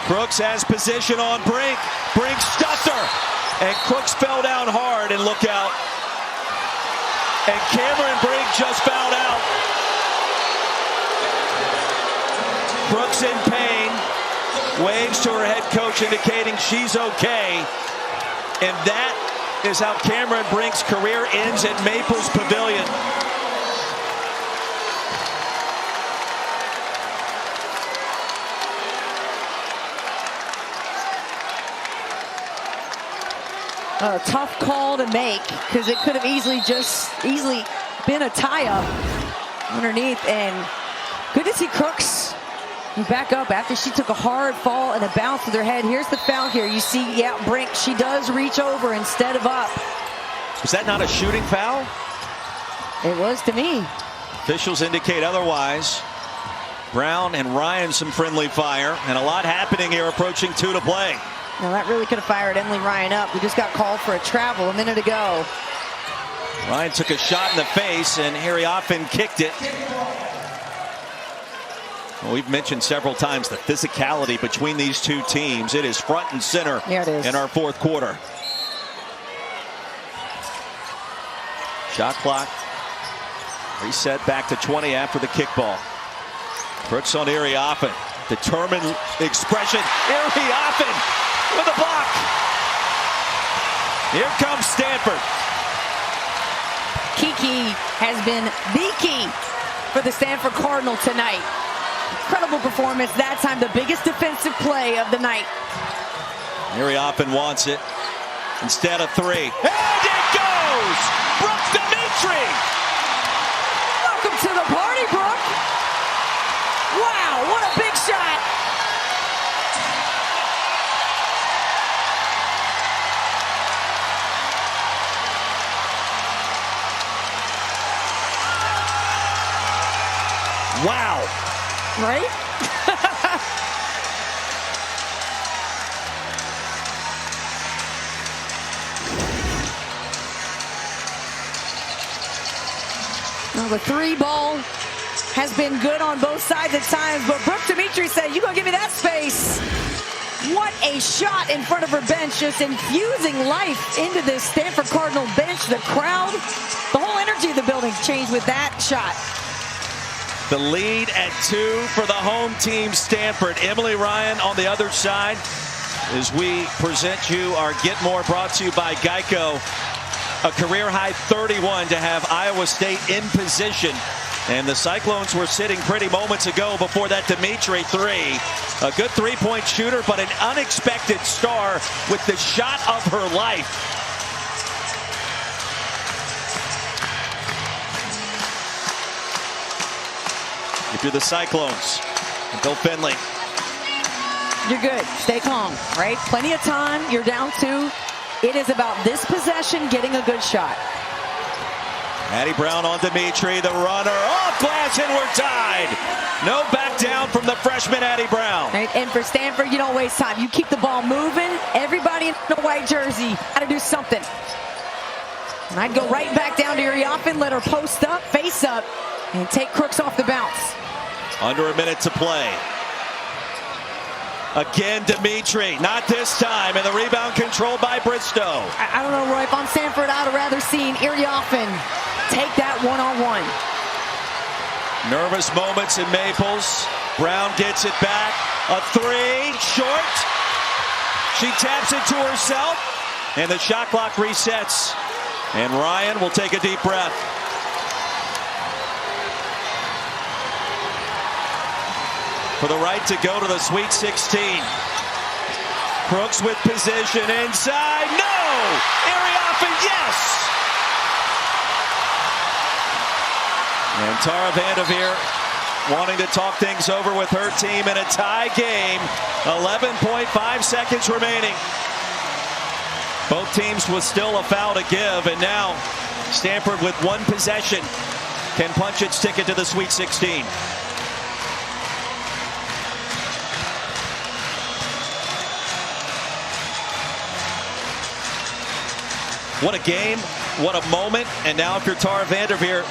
Crooks has position on Brink. Brink stuffed her. And Crooks fell down hard, and look out. And Cameron Brink just fouled out. Crooks in pain. Waves to her head coach indicating she's okay. And that is how Cameron Brink's career ends at Maples Pavilion. A tough call to make, because it could have easily been a tie-up underneath. And good to see Crooks back up after she took a hard fall and a bounce with her head. Here's the foul here. You see, yeah, Brink, she does reach over instead of up. Was that not a shooting foul? It was to me. Officials indicate otherwise. Brown and Ryan some friendly fire, and a lot happening here approaching 2 to play. Now that really could have fired Emily Ryan up. We just got called for a travel a minute ago. Ryan took a shot in the face, and Iriafen kicked it. Well, we've mentioned several times the physicality between these two teams. It is front and center in our fourth quarter. Shot clock reset back to 20 after the kickball. Crooks on Iriafen. Determined expression. Iriafen with a block. Here comes Stanford. Kiki has been the key for the Stanford Cardinal tonight. Incredible performance. That time the biggest defensive play of the night. Iriafen wants it. Instead of 3. And it goes! Brooke Dimitri! Welcome to the party, Brooke. Wow, what a big shot. Wow. Right? Well, the 3 ball has been good on both sides at times, but Brooke Dimitri said, "You gonna give me that space?" What a shot in front of her bench, just infusing life into this Stanford Cardinal bench. The crowd, the whole energy of the building changed with that shot. The lead at 2 for the home team, Stanford. Emily Ryan on the other side as we present you our Get More, brought to you by Geico. A career-high 31 to have Iowa State in position. And the Cyclones were sitting pretty moments ago before that Dimitri 3. A good three-point shooter, but an unexpected star with the shot of her life. If you're the Cyclones, and Bill Finley. You're good. Stay calm, right? Plenty of time. You're down 2. It is about this possession, getting a good shot. Addie Brown on Dimitri, the runner. Off glass, and we're tied. No back down from the freshman Addie Brown. Right, and for Stanford, you don't waste time. You keep the ball moving. Everybody in the white jersey got to do something. And I'd go right back down to Iriafen, let her post up, face up, and take Crooks off the bounce. Under a minute to play. Again, Dimitri, not this time, and the rebound controlled by Bristow. I don't know, Roy, if I'm Stanford, I'd have rather seen Iriafen take that one-on-one. Nervous moments in Maples. Brown gets it back. A 3, short. She taps it to herself, and the shot clock resets. And Ryan will take a deep breath. For the right to go to the Sweet 16. Crooks with position inside. No! Iriafen, yes! And Tara Vanderveer wanting to talk things over with her team in a tie game. 11.5 seconds remaining. Both teams with still a foul to give, and now Stanford with 1 possession can punch its ticket to the Sweet 16. What a game, what a moment. And now if you're Tara Vanderveer,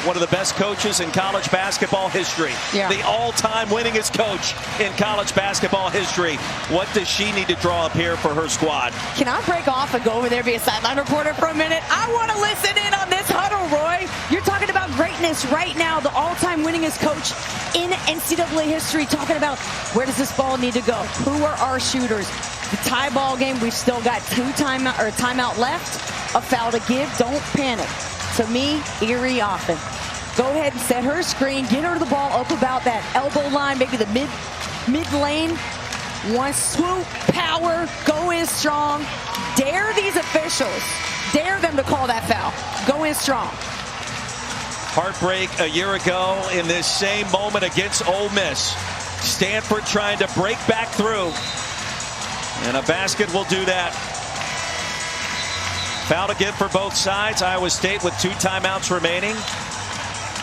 one of the best coaches in college basketball history. Yeah. The all-time winningest coach in college basketball history. What does she need to draw up here for her squad? Can I break off and go over there and be a sideline reporter for a minute? I want to listen in on this huddle, Roy. You're talking about greatness right now. The all-time winningest coach in NCAA history, talking about where does this ball need to go? Who are our shooters? The tie ball game, we've still got timeout left, a foul to give. Don't panic. To me, Iriafen. Go ahead and set her screen, get her the ball up about that elbow line, maybe the mid lane. One swoop, power, go in strong. Dare these officials, dare them to call that foul. Go in strong. Heartbreak a year ago in this same moment against Ole Miss. Stanford trying to break back through. And a basket will do that. Foul to give for both sides. Iowa State with 2 timeouts remaining.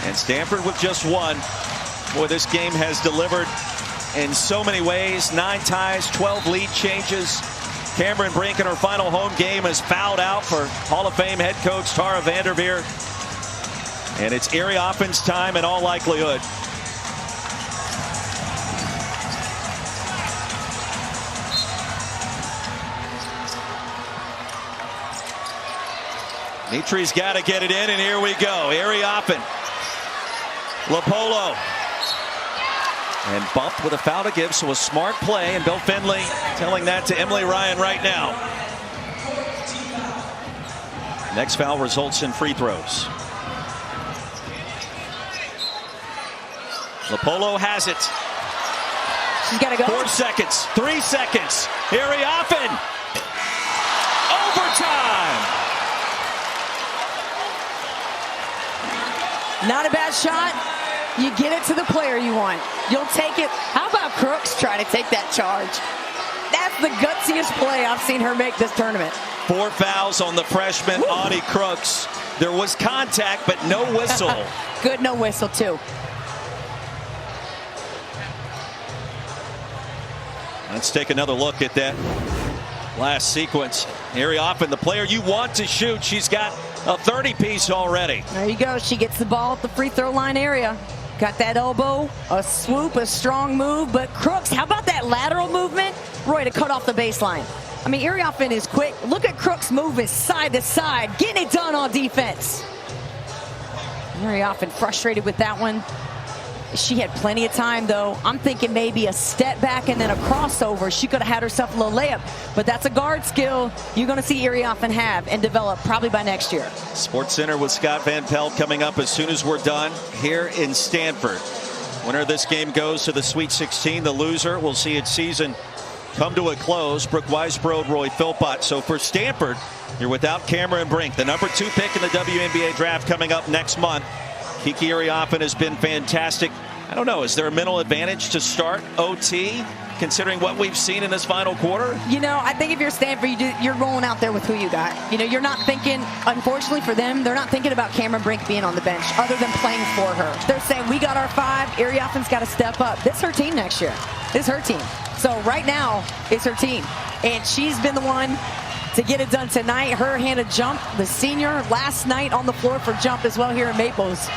And Stanford with just 1. Boy, this game has delivered in so many ways. 9 ties, 12 lead changes. Cameron Brink in her final home game is fouled out for Hall of Fame head coach Tara Vanderveer. And it's Iriafen's time in all likelihood. Mitri's got to get it in, and here we go. Iriafen. LaPolo. And bumped with a foul to give, so a smart play, and Bill Finley telling that to Emily Ryan right now. Next foul results in free throws. LaPolo has it. She's got to go. 4 seconds, 3 seconds. Iriafen. Overtime. Not a bad shot. You get it to the player you want. You'll take it. How about Crooks trying to take that charge? That's the gutsiest play I've seen her make this tournament. 4 fouls on the freshman, Audie Crooks. There was contact, but no whistle. Good no whistle, too. Let's take another look at that last sequence. Iriafen, the player you want to shoot. She's got a 30-piece already. There you go. She gets the ball at the free throw line area. Got that elbow, a swoop, a strong move. But Crooks, how about that lateral movement? Roy, to cut off the baseline. I mean, Iriafen is quick. Look at Crooks moving side to side, getting it done on defense. Iriafen frustrated with that one. She had plenty of time, though. I'm thinking maybe a step back and then a crossover. She could have had herself a little layup. But that's a guard skill you're going to see Iriafen have and develop probably by next year. Sports Center with Scott Van Pelt coming up as soon as we're done here in Stanford. Winner of this game goes to the Sweet 16. The loser will see its season come to a close. Brooke Weisbrod, Roy Philpott. So for Stanford, you're without Cameron Brink. The number 2 pick in the WNBA draft coming up next month. Kiki Iriafen has been fantastic. I don't know, is there a mental advantage to start OT, considering what we've seen in this final quarter? You know, I think if you're Stanford, you're rolling out there with who you got. You know, you're not thinking, unfortunately for them, they're not thinking about Cameron Brink being on the bench other than playing for her. They're saying, we got our 5, Iriafen's got to step up. This is her team next year. This is her team. So right now, it's her team. And she's been the one to get it done tonight. Her handed jump, the senior, last night on the floor for jump as well here in Maples.